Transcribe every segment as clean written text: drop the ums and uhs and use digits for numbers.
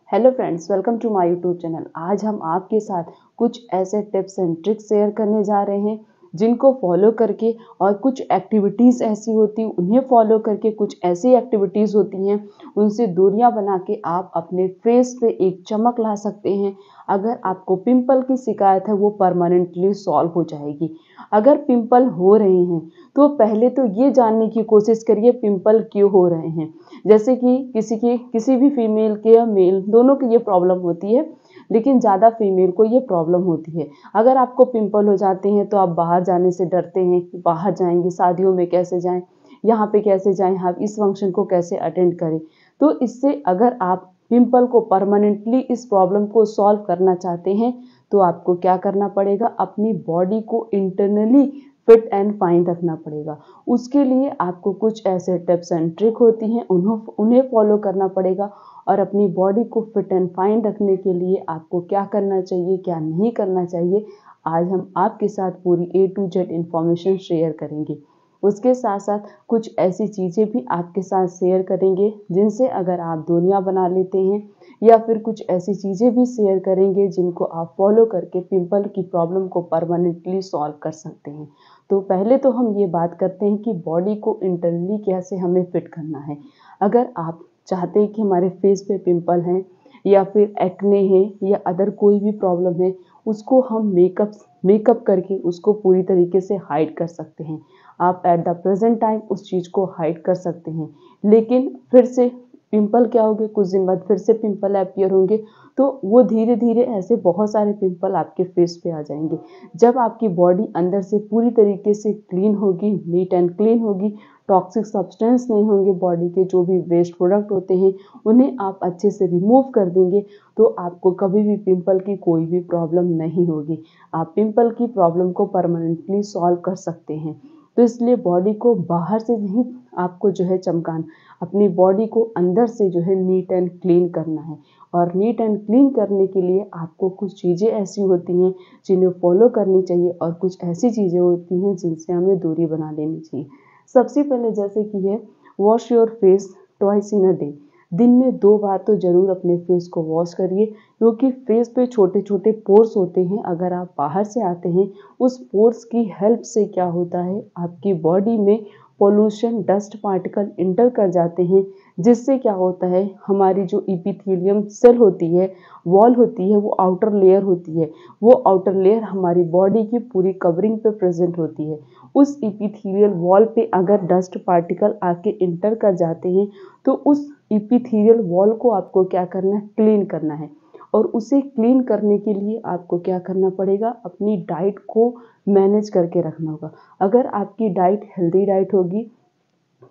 Hello friends, welcome to my YouTube channel. आज हम आपके साथ कुछ ऐसे टिप्स एंड ट्रिक्स शेयर करने जा रहे हैं जिनको फॉलो करके, और कुछ एक्टिविटीज़ ऐसी होती हैं उन्हें फॉलो करके, कुछ ऐसी एक्टिविटीज़ होती हैं उनसे दूरियां बना के आप अपने फेस पे एक चमक ला सकते हैं। अगर आपको पिंपल की शिकायत है वो परमानेंटली सॉल्व हो जाएगी। अगर पिंपल हो रहे हैं तो पहले तो ये जानने की कोशिश करिए पिंपल क्यों हो रहे हैं। जैसे कि किसी भी फीमेल के या मेल दोनों की ये प्रॉब्लम होती है, लेकिन ज़्यादा फीमेल को ये प्रॉब्लम होती है। अगर आपको पिंपल हो जाते हैं तो आप बाहर जाने से डरते हैं कि बाहर जाएंगे, शादियों में कैसे जाएं, यहाँ पे कैसे जाएं, हम इस फंक्शन को कैसे अटेंड करें। तो इससे अगर आप पिंपल को परमानेंटली, इस प्रॉब्लम को सॉल्व करना चाहते हैं तो आपको क्या करना पड़ेगा, अपनी बॉडी को इंटरनली फिट एंड फाइन रखना पड़ेगा। उसके लिए आपको कुछ ऐसे टिप्स एंड ट्रिक होती हैं उन्हें फॉलो करना पड़ेगा। और अपनी बॉडी को फिट एंड फाइन रखने के लिए आपको क्या करना चाहिए, क्या नहीं करना चाहिए, आज हम आपके साथ पूरी A to Z information share करेंगे। उसके साथ साथ कुछ ऐसी चीज़ें भी आपके साथ शेयर करेंगे जिनसे अगर आप दूरियां बना लेते हैं, या फिर कुछ ऐसी चीज़ें भी शेयर करेंगे जिनको आप फॉलो करके पिंपल की प्रॉब्लम को परमानेंटली सॉल्व कर सकते हैं। तो पहले तो हम ये बात करते हैं कि बॉडी को इंटरनली कैसे हमें फिट करना है। अगर आप चाहते हैं कि हमारे फेस पे पिंपल हैं, या फिर एक्ने है, या अदर कोई भी प्रॉब्लम है, उसको हम मेकअप करके उसको पूरी तरीके से हाइड कर सकते हैं। आप एट द प्रेजेंट टाइम उस चीज़ को हाइड कर सकते हैं, लेकिन फिर से पिंपल क्या होंगे, कुछ दिन बाद फिर से पिंपल अपीयर होंगे। तो वो धीरे धीरे ऐसे बहुत सारे पिंपल आपके फेस पे आ जाएंगे। जब आपकी बॉडी अंदर से पूरी तरीके से क्लीन होगी, नीट एंड क्लीन होगी, टॉक्सिक सब्सटेंस नहीं होंगे, बॉडी के जो भी वेस्ट प्रोडक्ट होते हैं उन्हें आप अच्छे से रिमूव कर देंगे, तो आपको कभी भी पिंपल की कोई भी प्रॉब्लम नहीं होगी। आप पिंपल की प्रॉब्लम को परमानेंटली सॉल्व कर सकते हैं। तो इसलिए बॉडी को बाहर से नहीं आपको जो है चमकाना, अपनी बॉडी को अंदर से जो है नीट एंड क्लीन करना है। और नीट एंड क्लीन करने के लिए आपको कुछ चीज़ें ऐसी होती हैं जिन्हें फॉलो करनी चाहिए, और कुछ ऐसी चीज़ें होती हैं जिनसे हमें दूरी बना लेनी चाहिए। सबसे पहले जैसे कि है, wash your face twice in a day. दिन में 2 बार तो ज़रूर अपने फेस को वॉश करिए, क्योंकि फेस पे छोटे छोटे पोर्स होते हैं। अगर आप बाहर से आते हैं, उस पोर्स की हेल्प से क्या होता है, आपकी बॉडी में पोल्यूशन, डस्ट पार्टिकल इंटर कर जाते हैं, जिससे क्या होता है, हमारी जो इपिथेलियम सेल होती है, वॉल होती है, वो आउटर लेयर होती है, वो आउटर लेयर हमारी बॉडी की पूरी कवरिंग पे प्रेजेंट होती है। उस इपिथेलियल वॉल पे अगर डस्ट पार्टिकल आके इंटर कर जाते हैं, तो उस इपिथेलियल वॉल को आपको क्या करना है, क्लीन करना है। और उसे क्लीन करने के लिए आपको क्या करना पड़ेगा, अपनी डाइट को मैनेज करके रखना होगा। अगर आपकी डाइट हेल्दी डाइट होगी,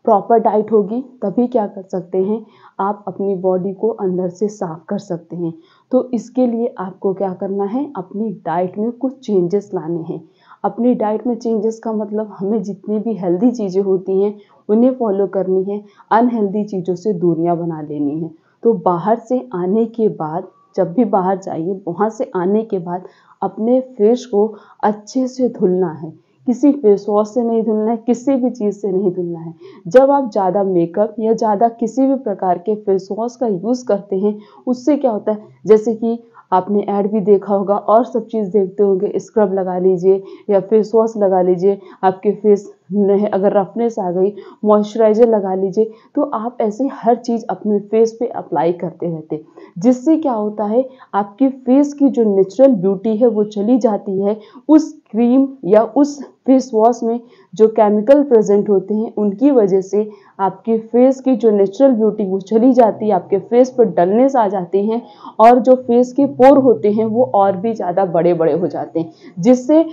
प्रॉपर डाइट होगी, तभी क्या कर सकते हैं, आप अपनी बॉडी को अंदर से साफ कर सकते हैं। तो इसके लिए आपको क्या करना है, अपनी डाइट में कुछ चेंजेस लाने हैं। अपनी डाइट में चेंजेस का मतलब, हमें जितनी भी हेल्दी चीज़ें होती हैं उन्हें फॉलो करनी है, अनहेल्दी चीज़ों से दूरियां बना लेनी है। तो बाहर से आने के बाद, जब भी बाहर जाइए, वहाँ से आने के बाद अपने फेस को अच्छे से धुलना है। किसी फेस वॉश से नहीं धुलना है, किसी भी चीज़ से नहीं धुलना है। जब आप ज़्यादा मेकअप या ज़्यादा किसी भी प्रकार के फेस वॉश का यूज़ करते हैं, उससे क्या होता है, जैसे कि आपने ऐड भी देखा होगा और सब चीज़ देखते होंगे, स्क्रब लगा लीजिए या फेस वॉश लगा लीजिए, आपके फेस में अगर रफनेस आ गई, मॉइस्चराइज़र लगा लीजिए। तो आप ऐसे हर चीज़ अपने फेस पे अप्लाई करते रहते, जिससे क्या होता है, आपके फेस की जो नेचुरल ब्यूटी है वो चली जाती है। उस क्रीम या उस फेस वॉश में जो केमिकल प्रेजेंट होते हैं उनकी वजह से आपके फेस की जो नेचुरल ब्यूटी वो चली जाती है, आपके फेस पर डलनेस आ जाती हैं, और जो फेस के पोर होते हैं वो और भी ज़्यादा बड़े बड़े हो जाते हैं, जिससे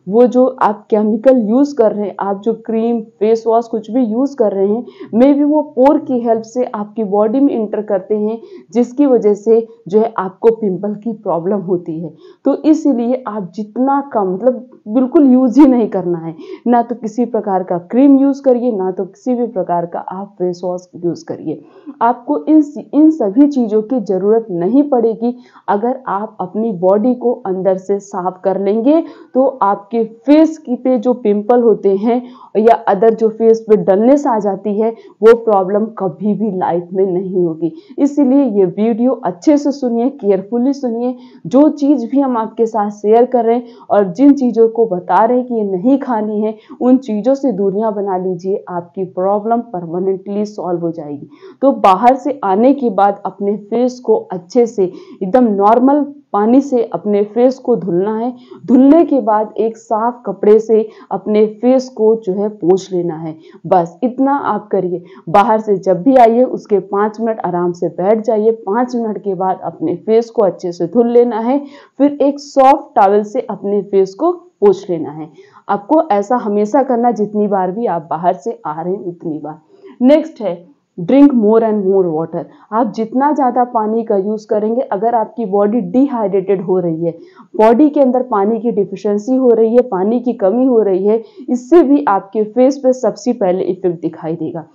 वो जो आप केमिकल यूज़ कर रहे हैं, आप जो क्रीम, फेस वॉश कुछ भी यूज़ कर रहे हैं, मे बी वो पोर की हेल्प से आपकी बॉडी में इंटर करते हैं, जिसकी वजह से जो है आपको पिंपल की प्रॉब्लम होती है। तो इसलिए आप जितना कम, मतलब बिल्कुल यूज़ ही नहीं करना है, ना तो किसी प्रकार का क्रीम यूज़ करिए, ना तो किसी भी प्रकार का आप फेस वॉश यूज़ करिए। आपको इन सभी चीज़ों की ज़रूरत नहीं पड़ेगी। अगर आप अपनी बॉडी को अंदर से साफ कर लेंगे, तो आपके फेस की पे जो पिंपल पिंपल होते हैं या अदर जो फेस पे डलनेस आ जाती है, वो प्रॉब्लम कभी भी लाइफ में नहीं होगी। इसीलिए ये वीडियो अच्छे से सुनिए, केयरफुली सुनिए। जो चीज़ भी हम आपके साथ शेयर कर रहे हैं और जिन चीज़ों को बता रहे हैं कि ये नहीं खानी है, उन चीज़ों से दूरियां बना लीजिए, आपकी प्रॉब्लम परमानेंटली सॉल्व हो जाएगी। तो बाहर से आने के बाद अपने फेस को अच्छे से एकदम नॉर्मल पानी से अपने फेस को धुलना है। धुलने के बाद एक साफ कपड़े से अपने फेस को जो है पोंछ लेना है। बस इतना आप करिए। बाहर से जब भी आइए उसके 5 मिनट आराम से बैठ जाइए। 5 मिनट के बाद अपने फेस को अच्छे से धुल लेना है। फिर एक सॉफ्ट टॉवल से अपने फेस को पोंछ लेना है। आपको ऐसा हमेशा करना, जितनी बार भी आप बाहर से आ रहे हैं उतनी बार। नेक्स्ट है drink more and more water. आप जितना ज़्यादा पानी का यूज़ करेंगे, अगर आपकी बॉडी डिहाइड्रेटेड हो रही है, बॉडी के अंदर पानी की डिफिशियंसी हो रही है, पानी की कमी हो रही है, इससे भी आपके फेस पे सबसे पहले इफेक्ट दिखाई देगा।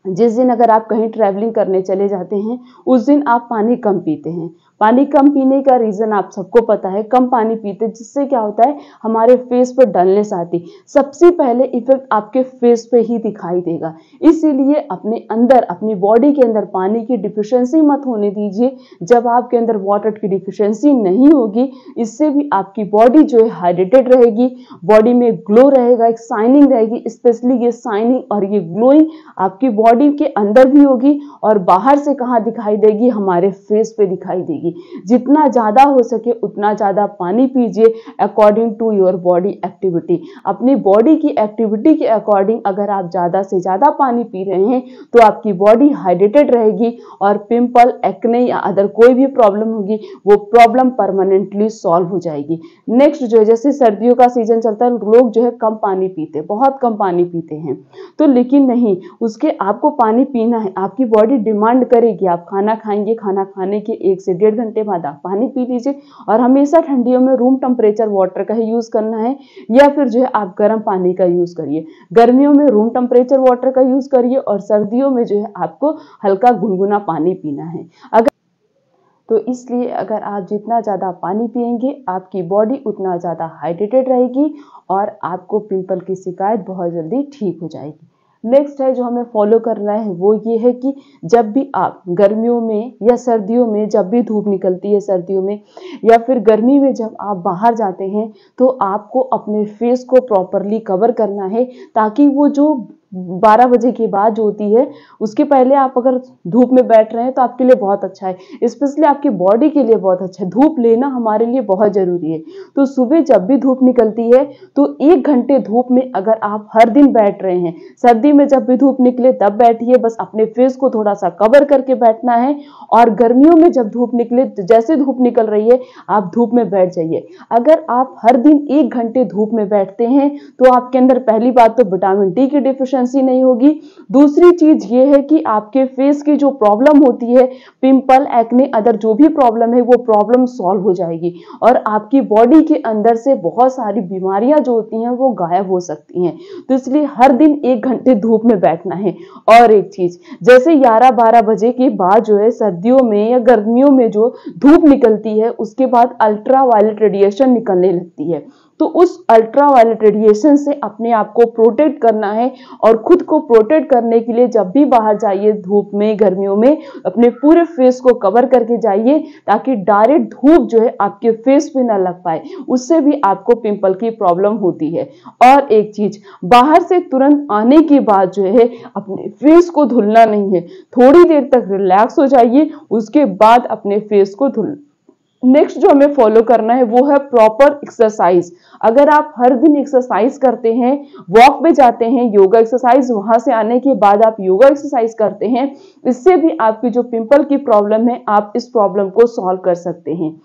जिस दिन अगर आप कहीं ट्रैवलिंग करने चले जाते हैं, उस दिन आप पानी कम पीते हैं। पानी कम पीने का रीज़न आप सबको पता है, कम पानी पीते जिससे क्या होता है, हमारे फेस पर डलनेस आती। सबसे पहले इफेक्ट आपके फेस पे ही दिखाई देगा। इसीलिए अपने अंदर, अपनी बॉडी के अंदर पानी की डिफिशियंसी मत होने दीजिए। जब आपके अंदर वाटर की डिफिशियंसी नहीं होगी, इससे भी आपकी बॉडी जो है हाइड्रेटेड रहेगी, बॉडी में ग्लो रहेगा, एक शाइनिंग रहेगी। स्पेशली ये शाइनिंग और ये ग्लोइंग आपकी बॉडी के अंदर भी होगी और बाहर से कहाँ दिखाई देगी, हमारे फेस पे दिखाई देगी। जितना ज्यादा हो सके उतना ज्यादा पानी पीजिए according to your body activity. अपनी बॉडी की एक्टिविटी के अकॉर्डिंग अगर आप ज्यादा से ज्यादा पानी पी रहे हैं तो आपकी बॉडी हाइड्रेटेड रहेगी और पिंपल, एक्ने या अदर कोई भी प्रॉब्लम होगी, वो प्रॉब्लम परमानेंटली सॉल्व हो जाएगी। नेक्स्ट जो है, जैसे सर्दियों का सीजन चलता है, लोग जो है कम पानी पीते, बहुत कम पानी पीते हैं। तो लेकिन नहीं, उसके आपको पानी पीना है, आपकी बॉडी डिमांड करेगी। आप खाना खाएंगे, खाना खाने के 1 से 1.5 घंटे बाद आप पानी पी लीजिए। और हमेशा ठंडियों में रूम टेम्परेचर वाटर का ही यूज करना है, या फिर जो है आप गर्म पानी का यूज करिए। गर्मियों में रूम टेम्परेचर वाटर का यूज करिए और सर्दियों में जो है आपको हल्का गुनगुना पानी पीना है। तो इसलिए अगर आप जितना ज़्यादा पानी पिएंगे, आपकी बॉडी उतना ज़्यादा हाइड्रेटेड रहेगी और आपको पिंपल की शिकायत बहुत जल्दी ठीक हो जाएगी। नेक्स्ट है जो हमें फॉलो करना है, वो ये है कि जब भी आप गर्मियों में या सर्दियों में, जब भी धूप निकलती है सर्दियों में या फिर गर्मी में जब आप बाहर जाते हैं, तो आपको अपने फेस को प्रॉपरली कवर करना है, ताकि वो जो 12 बजे के बाद जो होती है, उसके पहले आप अगर धूप में बैठ रहे हैं तो आपके लिए बहुत अच्छा है, स्पेशली आपकी बॉडी के लिए बहुत अच्छा है। धूप लेना हमारे लिए बहुत ज़रूरी है। तो सुबह जब भी धूप निकलती है तो 1 घंटे धूप में अगर आप हर दिन बैठ रहे हैं, सर्दी में जब भी धूप निकले तब बैठिए, बस अपने फेस को थोड़ा सा कवर करके बैठना है। और गर्मियों में जब धूप निकले, जैसे धूप निकल रही है, आप धूप में बैठ जाइए। अगर आप हर दिन 1 घंटे धूप में बैठते हैं तो आपके अंदर पहली बात तो विटामिन डी की डिफिशियंसी नहीं होगी। दूसरी चीज ये है कि आपके फेस की जो प्रॉब्लम होती है, पिंपल, एक्ने, अदर जो भी प्रॉब्लम है, वो प्रॉब्लम सॉल्व हो जाएगी और आपकी बॉडी के अंदर से बहुत सारी बीमारियां जो होती हैं वो गायब हो सकती हैं। तो इसलिए हर दिन 1 घंटे धूप में बैठना है। और एक चीज, जैसे 11-12 बजे के बाद जो है सर्दियों में या गर्मियों में जो धूप निकलती है, उसके बाद अल्ट्रा वायलेट रेडिएशन निकलने लगती है। तो उस अल्ट्रा वायलेट रेडिएशन से अपने आप को प्रोटेक्ट करना है। और खुद को प्रोटेक्ट करने के लिए जब भी बाहर जाइए धूप में, गर्मियों में, अपने पूरे फेस को कवर करके जाइए, ताकि डायरेक्ट धूप जो है आपके फेस पे ना लग पाए, उससे भी आपको पिंपल की प्रॉब्लम होती है। और एक चीज, बाहर से तुरंत आने के बाद जो है अपने फेस को धुलना नहीं है, थोड़ी देर तक रिलैक्स हो जाइए, उसके बाद अपने फेस को धुल। नेक्स्ट जो हमें फॉलो करना है वो है प्रॉपर एक्सरसाइज। अगर आप हर दिन एक्सरसाइज करते हैं, वॉक पे जाते हैं, योगा एक्सरसाइज, वहां से आने के बाद आप योगा एक्सरसाइज करते हैं, इससे भी आपकी जो पिंपल की प्रॉब्लम है, आप इस प्रॉब्लम को सॉल्व कर सकते हैं।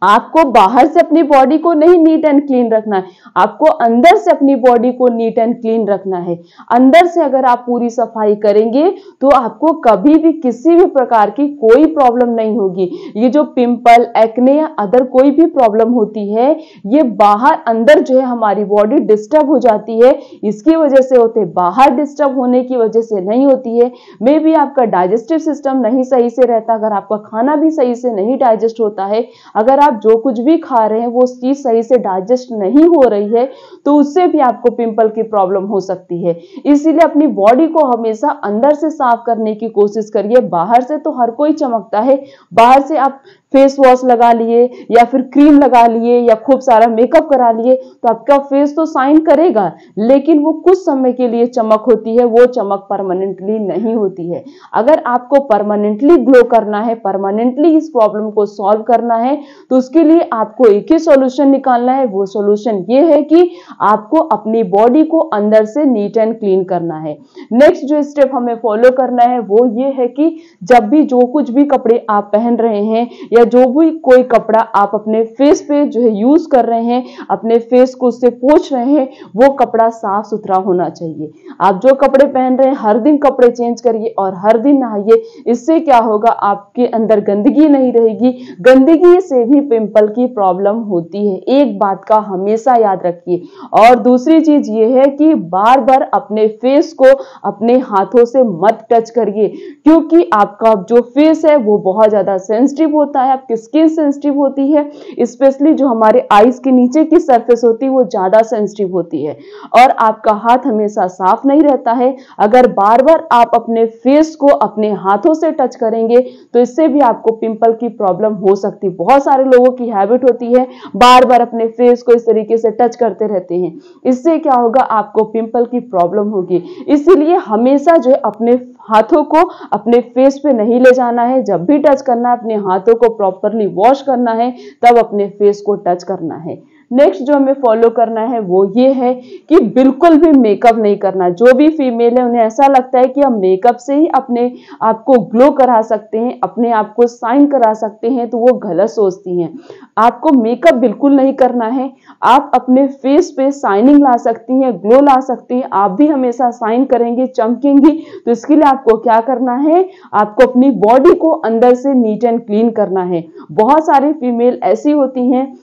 आपको बाहर से अपनी बॉडी को नहीं नीट एंड क्लीन रखना है, आपको अंदर से अपनी बॉडी को नीट एंड क्लीन रखना है। अंदर से अगर आप पूरी सफाई करेंगे तो आपको कभी भी किसी भी प्रकार की कोई प्रॉब्लम नहीं होगी। ये जो पिंपल, एक्ने या अदर कोई भी प्रॉब्लम होती है, ये बाहर अंदर जो है हमारी बॉडी डिस्टर्ब हो जाती है, इसकी वजह से होते हैं। बाहर डिस्टर्ब होने की वजह से नहीं होती है। मे बी आपका डाइजेस्टिव सिस्टम नहीं सही से रहता, अगर आपका खाना भी सही से नहीं डाइजेस्ट होता है, अगर आप आप जो कुछ भी खा रहे हैं वो चीज सही से डाइजेस्ट नहीं हो रही है तो उससे भी आपको पिंपल की प्रॉब्लम हो सकती है। इसीलिए अपनी बॉडी को हमेशा अंदर से साफ करने की कोशिश करिए। बाहर से तो हर कोई चमकता है, बाहर से आप फेस वॉश लगा लिए या फिर क्रीम लगा लिए या खूब सारा मेकअप करा लिए तो आपका फेस तो शाइन करेगा, लेकिन वो कुछ समय के लिए चमक होती है, वो चमक परमानेंटली नहीं होती है। अगर आपको परमानेंटली ग्लो करना है, परमानेंटली इस प्रॉब्लम को सॉल्व करना है तो उसके लिए आपको एक ही सॉल्यूशन निकालना है। वो सॉल्यूशन ये है कि आपको अपनी बॉडी को अंदर से नीट एंड क्लीन करना है। नेक्स्ट जो स्टेप हमें फॉलो करना है वो ये है कि जब भी जो कुछ भी कपड़े आप पहन रहे हैं या जो भी कोई कपड़ा आप अपने फेस पे जो है यूज कर रहे हैं, अपने फेस को उससे पोंछ रहे हैं, वो कपड़ा साफ सुथरा होना चाहिए। आप जो कपड़े पहन रहे हैं हर दिन कपड़े चेंज करिए और हर दिन नहाइए। इससे क्या होगा, आपके अंदर गंदगी नहीं रहेगी। गंदगी से भी पिंपल की प्रॉब्लम होती है, एक बात का हमेशा याद रखिए। और दूसरी चीज ये है कि बार बार अपने फेस को अपने हाथों से मत टच करिए, क्योंकि आपका जो फेस है वो बहुत ज्यादा सेंसिटिव होता है, आपकी स्किन सेंसिटिव होती है, स्पेशली जो हमारे आईज के नीचे की सरफेस होती है वो ज्यादा सेंसिटिव होती है और आपका हाथ हमेशा साफ नहीं रहता है। अगर बार बार आप अपने फेस को अपने हाथों से टच करेंगे तो इससे भी आपको पिंपल की प्रॉब्लम हो सकती है। बहुत सारे लोगों की हैबिट होती है बार बार अपने फेस को इस तरीके से टच करते रहते हैं, इससे क्या होगा, आपको पिंपल की प्रॉब्लम होगी। इसीलिए हमेशा जो है अपने हाथों को अपने फेस पे नहीं ले जाना है। जब भी टच करना है अपने हाथों को प्रॉपरली वॉश करना है, तब अपने फेस को टच करना है। नेक्स्ट जो हमें फॉलो करना है वो ये है कि बिल्कुल भी मेकअप नहीं करना। जो भी फीमेल है उन्हें ऐसा लगता है कि हम मेकअप से ही अपने आप को ग्लो करा सकते हैं, अपने आप को शाइन करा सकते हैं, तो वो गलत सोचती हैं। आपको मेकअप बिल्कुल नहीं करना है। आप अपने फेस पे शाइनिंग ला सकती हैं, ग्लो ला सकती हैं। आप भी हमेशा शाइन करेंगे, चमकेंगी, तो इसके लिए आपको क्या करना है, आपको अपनी बॉडी को अंदर से नीट एंड क्लीन करना है। बहुत सारी फीमेल ऐसी होती हैं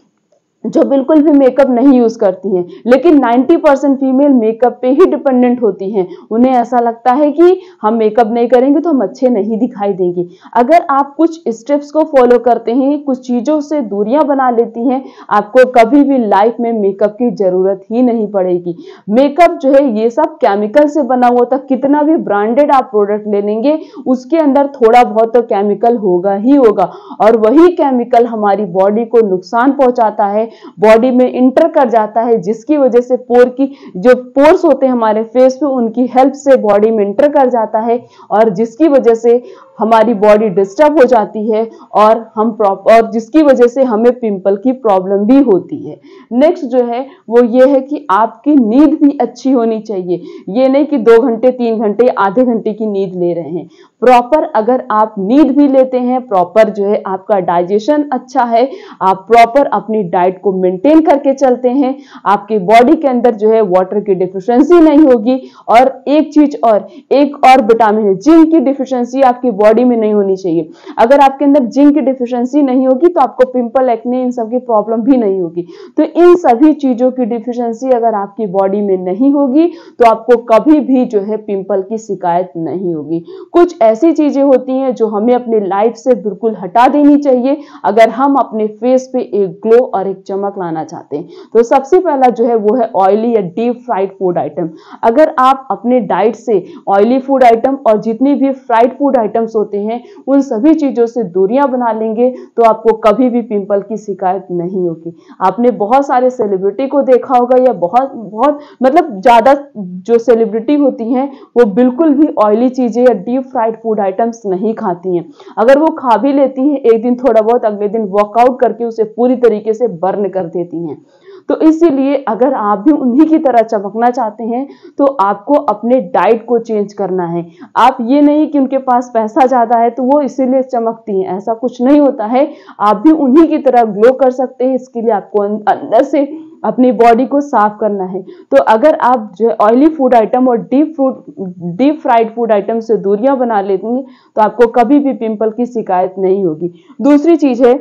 जो बिल्कुल भी मेकअप नहीं यूज करती हैं, लेकिन 90% फीमेल मेकअप पे ही डिपेंडेंट होती हैं। उन्हें ऐसा लगता है कि हम मेकअप नहीं करेंगे तो हम अच्छे नहीं दिखाई देंगे। अगर आप कुछ स्टेप्स को फॉलो करते हैं, कुछ चीजों से दूरियां बना लेती हैं, आपको कभी भी लाइफ में मेकअप की जरूरत ही नहीं पड़ेगी। मेकअप जो है ये सब केमिकल से बना हुआ था, कितना भी ब्रांडेड आप प्रोडक्ट ले लेंगे उसके अंदर थोड़ा बहुत तो केमिकल होगा ही होगा, और वही केमिकल हमारी बॉडी को नुकसान पहुंचाता है, बॉडी में इंटर कर जाता है, जिसकी वजह से पोर की जो पोर्स होते हैं हमारे फेस पे उनकी हेल्प से बॉडी में इंटर कर जाता है, और जिसकी वजह से हमारी बॉडी डिस्टर्ब हो जाती है और जिसकी वजह से हमें पिंपल की प्रॉब्लम भी होती है। नेक्स्ट जो है वो ये है कि आपकी नींद भी अच्छी होनी चाहिए। ये नहीं कि 2 घंटे 3 घंटे आधे घंटे की नींद ले रहे हैं। प्रॉपर अगर आप नींद भी लेते हैं, प्रॉपर जो है आपका डाइजेशन अच्छा है, आप प्रॉपर अपनी डाइट को मेंटेन करके चलते हैं, आपकी बॉडी के अंदर जो है वाटर की डिफिशियंसी नहीं होगी। और एक और विटामिन है, जिंक की डिफिशियंसी आपकी बॉडी में नहीं होनी चाहिए। अगर आपके अंदर जिंक की डिफिशियंसी नहीं होगी तो आपको पिंपल, एक्ने, इन सब की प्रॉब्लम भी नहीं होगी। तो इन सभी चीजों की डिफिशियंसी अगर आपकी बॉडी में नहीं होगी तो आपको कभी भी जो है पिंपल की शिकायत नहीं होगी। कुछ ऐसी चीजें होती हैं जो हमें अपनी लाइफ से बिल्कुल हटा देनी चाहिए अगर हम अपने फेस पे एक ग्लो और एक चमक लाना चाहते हैं। तो सबसे पहला जो है वो है ऑयली या डीप फ्राइड फूड आइटम। अगर आप अपने डाइट से ऑयली फूड आइटम और जितनी भी फ्राइड फूड आइटम्स होते हैं उन सभी चीजों से दूरियां बना लेंगे तो आपको कभी भी पिंपल की शिकायत नहीं होगी। आपने बहुत सारे सेलिब्रिटी को देखा होगा, या बहुत मतलब ज्यादा जो सेलिब्रिटी होती हैं वो बिल्कुल भी ऑयली चीजें या डीप फ्राइड फूड आइटम्स नहीं खाती हैं। अगर वो खा भी लेती हैं एक दिन थोड़ा बहुत, अगले दिन वर्कआउट करके उसे पूरी तरीके से बर्न कर देती हैं। तो इसीलिए अगर आप भी उन्हीं की तरह चमकना चाहते हैं तो आपको अपने डाइट को चेंज करना है। आप ये नहीं कि उनके पास पैसा ज्यादा है तो वो इसीलिए चमकती हैं, ऐसा कुछ नहीं होता है। आप भी उन्हीं की तरह ग्लो कर सकते हैं। इसके लिए आपको अंदर से अपनी बॉडी को साफ करना है। तो अगर आप जो ऑयली फूड आइटम और डीप फ्राइड फूड आइटम से दूरियां बना लेंगे तो आपको कभी भी पिंपल की शिकायत नहीं होगी। दूसरी चीज है,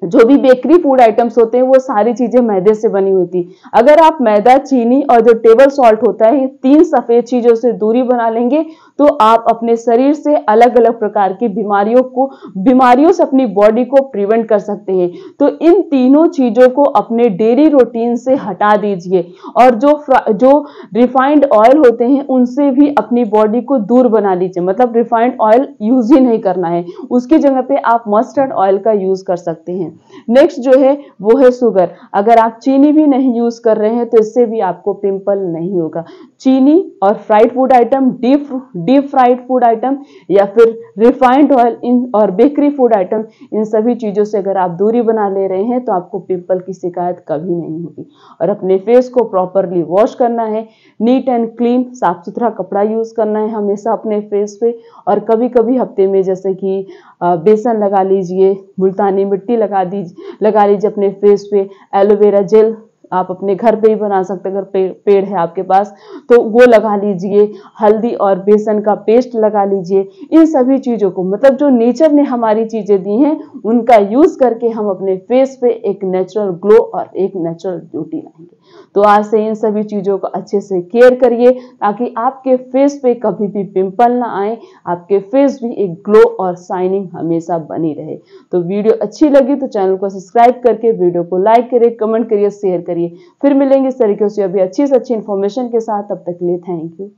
जो भी बेकरी फूड आइटम्स होते हैं वो सारी चीजें मैदे से बनी होती। अगर आप मैदा, चीनी और जो टेबल सॉल्ट होता है, ये 3 सफेद चीजों से दूरी बना लेंगे तो आप अपने शरीर से अलग अलग प्रकार की बीमारियों से अपनी बॉडी को प्रिवेंट कर सकते हैं। तो इन तीनों चीजों को अपने डेली रूटीन से हटा दीजिए और जो रिफाइंड ऑयल होते हैं उनसे भी अपनी बॉडी को दूर बना लीजिए। मतलब रिफाइंड ऑयल यूज ही नहीं करना है, उसकी जगह पे आप मस्टर्ड ऑयल का यूज कर सकते हैं। नेक्स्ट जो है वो है शुगर। अगर आप चीनी भी नहीं यूज कर रहे हैं तो इससे भी आपको पिंपल नहीं होगा। चीनी और fried food item, deep fried food item या फिर रिफाइंड ऑयल और बेकरी फूड आइटम, इन सभी चीजों से अगर आप दूरी बना ले रहे हैं तो आपको पिंपल की शिकायत कभी नहीं होगी। और अपने फेस को प्रॉपरली वॉश करना है, नीट एंड क्लीन साफ सुथरा कपड़ा यूज करना है हमेशा अपने फेस पे। और कभी कभी हफ्ते में जैसे कि बेसन लगा लीजिए, मुल्तानी मिट्टी लगा लीजिए अपने फेस पे। एलोवेरा जेल आप अपने घर पे ही बना सकते हैं, अगर पेड़ है आपके पास तो वो लगा लीजिए। हल्दी और बेसन का पेस्ट लगा लीजिए। इन सभी चीजों को, मतलब जो नेचर ने हमारी चीजें दी हैं, उनका यूज करके हम अपने फेस पे एक नेचुरल ग्लो और एक नेचुरल ब्यूटी लाएंगे। तो आज से इन सभी चीजों को अच्छे से केयर करिए ताकि आपके फेस पे कभी भी पिंपल ना आए, आपके फेस भी एक ग्लो और शाइनिंग हमेशा बनी रहे। तो वीडियो अच्छी लगी तो चैनल को सब्सक्राइब करके वीडियो को लाइक करिए, कमेंट करिए, शेयर करिए। फिर मिलेंगे इस तरीके से अभी अच्छी से अच्छी इन्फॉर्मेशन के साथ। तब तक के लिए थैंक यू।